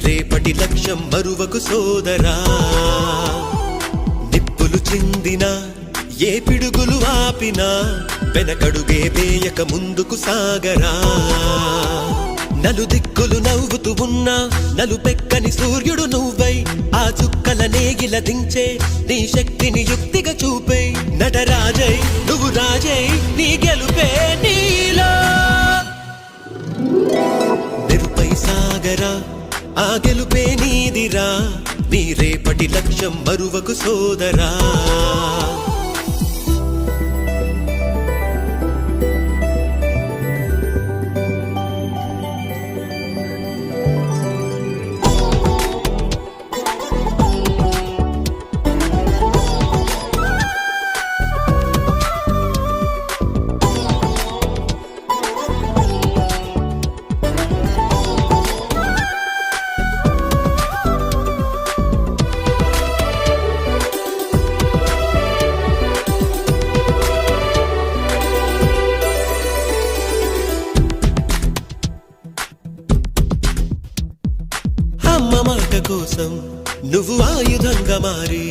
రేపటి లక్ష్యం మరువకు సోదరా. నిప్పులు చిందినా ఏ పిడుగులు ఆపినా వెనకడుగే వేయక ముందుకు సాగరా. నలుదిక్కులు నవ్వుతూ ఉన్నా నలుపెక్కని సూర్యుడు నువ్వై ఆ చుక్కల నేగిల దించే నీ శక్తిని యుక్తిగా చూపే. నటరాజై నువ్వు రాజై నీ గెలుపే నీలో. మెరుపై సాగరా ఆ గెలుపే నీదిరా. నీ రేపటి లక్ష్యం మరువకు సోదరా. అమ్మ మాట కోసం నువ్వు ఆయుధంగా మారి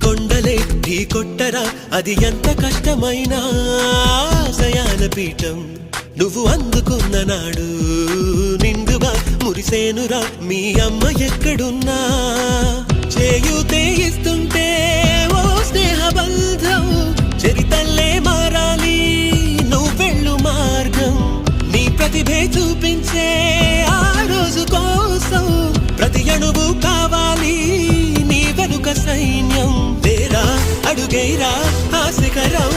కొండలే ఢీ కొట్టరా. అది ఎంత కష్టమైనా ఆశయాల పీఠం నువ్వు అందుకున్న నాడు నిండుగా మురిసేనురా. మీ అమ్మ ఎక్కడున్నా చేయూతే ఇస్తుంటే ఓ స్నేహ బంధం చరితల్లే మారాలి నువ్వెళ్ళు మార్గం. నీ ప్రతిభే చూపించే ఆ రోజు కోసం ప్రతి అణువు కావాలి నీ వెనుక సైన్యం. లేరా అడుగైరా ఆ శిఖరం